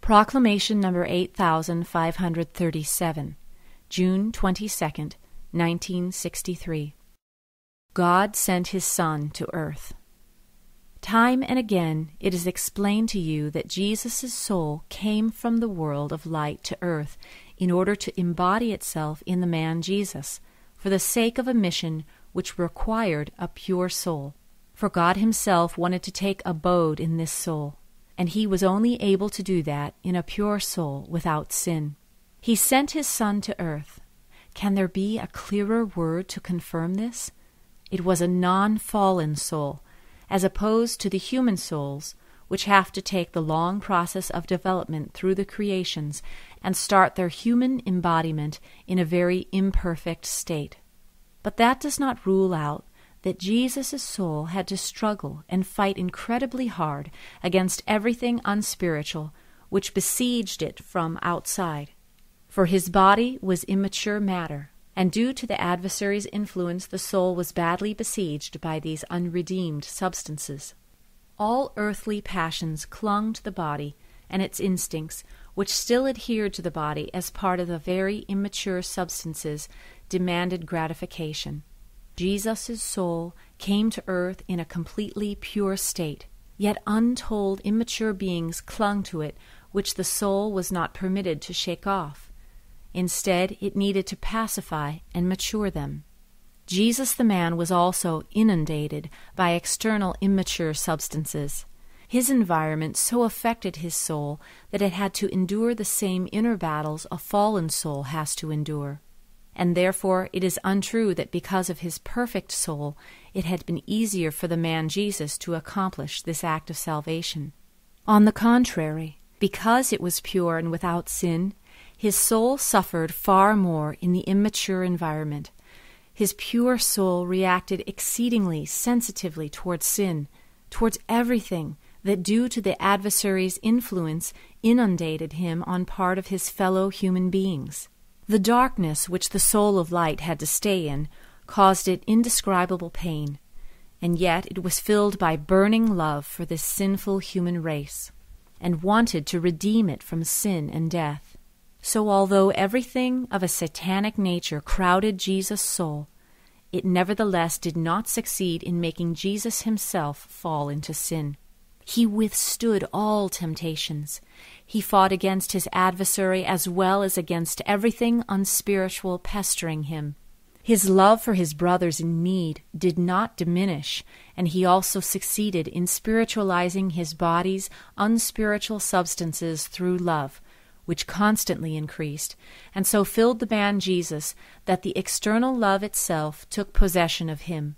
Proclamation number 8537, June 22nd, 1963. God sent His Son to earth. Time and again it is explained to you that Jesus' soul came from the world of light to earth in order to embody itself in the man Jesus, for the sake of a mission which required a pure soul. For God Himself wanted to take abode in this soul, and He was only able to do that in a pure soul without sin. He sent His Son to earth. Can there be a clearer word to confirm this? It was a non-fallen soul, as opposed to the human souls, which have to take the long process of development through the creations and start their human embodiment in a very imperfect state. But that does not rule out that Jesus' soul had to struggle and fight incredibly hard against everything unspiritual which besieged it from outside. For His body was immature matter, and due to the adversary's influence the soul was badly besieged by these unredeemed substances. All earthly passions clung to the body and its instincts, which still adhered to the body as part of the very immature substances, demanded gratification. Jesus' soul came to earth in a completely pure state, yet untold immature beings clung to it, which the soul was not permitted to shake off. Instead, it needed to pacify and mature them. Jesus the man was also inundated by external immature substances. His environment so affected his soul that it had to endure the same inner battles a fallen soul has to endure. And therefore it is untrue that because of his perfect soul it had been easier for the man Jesus to accomplish this act of salvation. On the contrary, because it was pure and without sin, his soul suffered far more in the immature environment. His pure soul reacted exceedingly sensitively towards sin, towards everything that due to the adversary's influence inundated him on part of his fellow human beings. The darkness which the soul of light had to stay in caused it indescribable pain, and yet it was filled by burning love for this sinful human race, and wanted to redeem it from sin and death. So although everything of a satanic nature crowded Jesus' soul, it nevertheless did not succeed in making Jesus Himself fall into sin. He withstood all temptations. He fought against his adversary as well as against everything unspiritual pestering him. His love for his brothers in need did not diminish, and he also succeeded in spiritualizing his body's unspiritual substances through love, which constantly increased, and so filled the man Jesus that the external love itself took possession of him,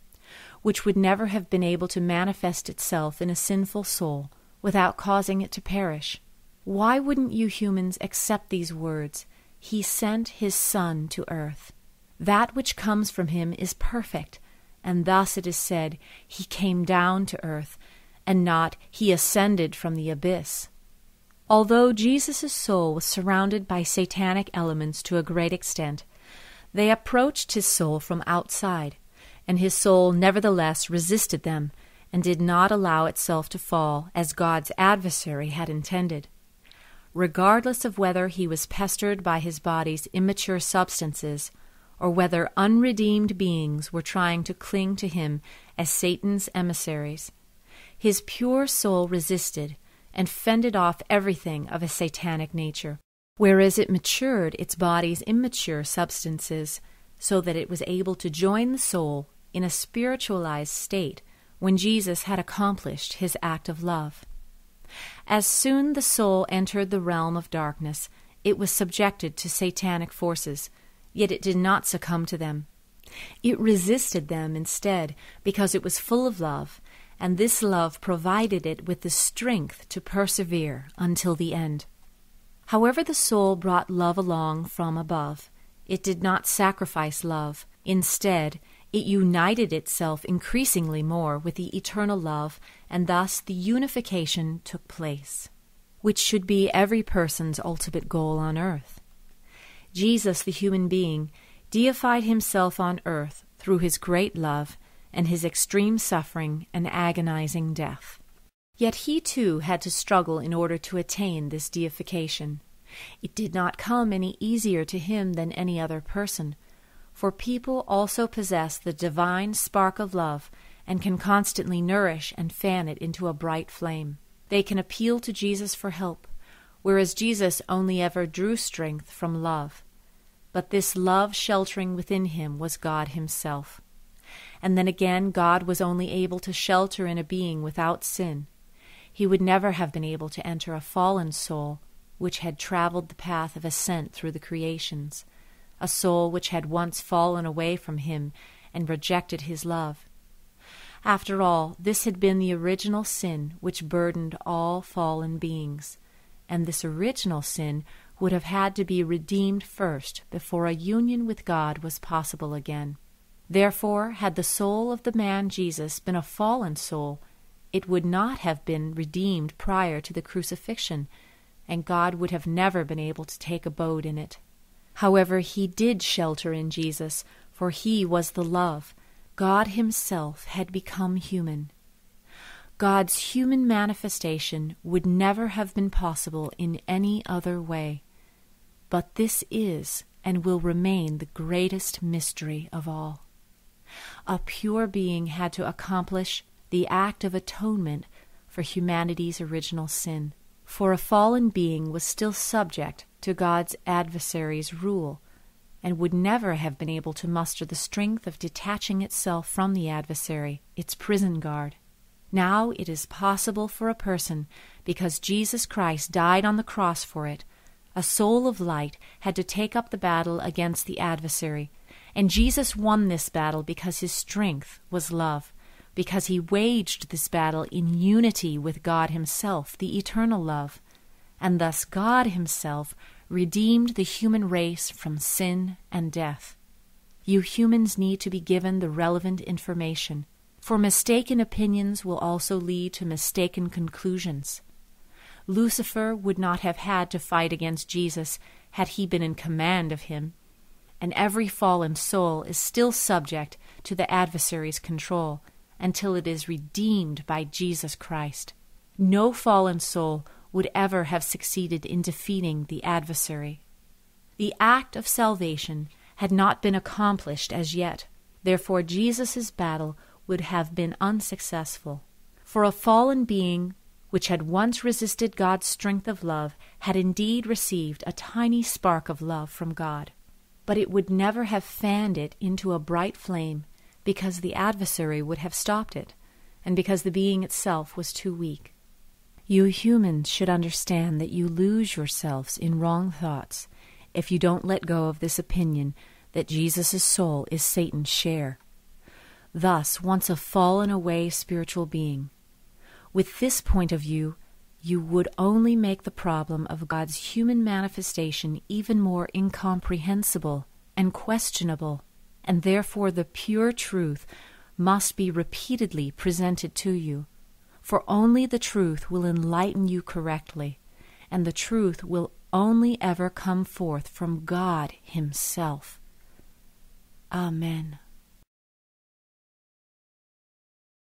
which would never have been able to manifest itself in a sinful soul without causing it to perish. Why wouldn't you humans accept these words? He sent His Son to earth. That which comes from Him is perfect, and thus it is said, He came down to earth, and not He ascended from the abyss. Although Jesus' soul was surrounded by satanic elements to a great extent, they approached His soul from outside, and His soul nevertheless resisted them and did not allow itself to fall as God's adversary had intended. Regardless of whether He was pestered by His body's immature substances, or whether unredeemed beings were trying to cling to Him as Satan's emissaries, His pure soul resisted and fended off everything of a satanic nature, whereas it matured its body's immature substances so that it was able to join the soul in a spiritualized state when Jesus had accomplished His act of love. As soon the soul entered the realm of darkness, it was subjected to satanic forces, yet it did not succumb to them. It resisted them instead because it was full of love, and this love provided it with the strength to persevere until the end. However, the soul brought love along from above. It did not sacrifice love. Instead, it united itself increasingly more with the eternal love, and thus the unification took place, which should be every person's ultimate goal on earth. Jesus, the human being, deified Himself on earth through His great love and His extreme suffering and agonizing death. Yet he too had to struggle in order to attain this deification. It did not come any easier to him than any other person, for people also possess the divine spark of love and can constantly nourish and fan it into a bright flame. They can appeal to Jesus for help, whereas Jesus only ever drew strength from love. But this love sheltering within him was God himself. And then again, God was only able to shelter in a being without sin. He would never have been able to enter a fallen soul which had traveled the path of ascent through the creations, a soul which had once fallen away from him and rejected his love. After all, this had been the original sin which burdened all fallen beings, and this original sin would have had to be redeemed first before a union with God was possible again. Therefore, had the soul of the man Jesus been a fallen soul, it would not have been redeemed prior to the crucifixion, and God would have never been able to take abode in it. However, he did shelter in Jesus, for he was the love. God himself had become human. God's human manifestation would never have been possible in any other way. But this is and will remain the greatest mystery of all. A pure being had to accomplish the act of atonement for humanity's original sin. For a fallen being was still subject to God's adversary's rule, and would never have been able to muster the strength of detaching itself from the adversary, its prison guard. Now it is possible for a person, because Jesus Christ died on the cross for it. A soul of light had to take up the battle against the adversary, and Jesus won this battle because his strength was love, because he waged this battle in unity with God himself, the eternal love, and thus God himself redeemed the human race from sin and death. You humans need to be given the relevant information, for mistaken opinions will also lead to mistaken conclusions. Lucifer would not have had to fight against Jesus had he been in command of him, and every fallen soul is still subject to the adversary's control until it is redeemed by Jesus Christ. No fallen soul would ever have succeeded in defeating the adversary. The act of salvation had not been accomplished as yet, therefore Jesus' battle would have been unsuccessful. For a fallen being which had once resisted God's strength of love had indeed received a tiny spark of love from God, but it would never have fanned it into a bright flame, because the adversary would have stopped it, and because the being itself was too weak. You humans should understand that you lose yourselves in wrong thoughts if you don't let go of this opinion that Jesus' soul is Satan's share. Thus, once a fallen away spiritual being, with this point of view, you would only make the problem of God's human manifestation even more incomprehensible and questionable, and therefore the pure truth must be repeatedly presented to you, for only the truth will enlighten you correctly, and the truth will only ever come forth from God himself. Amen.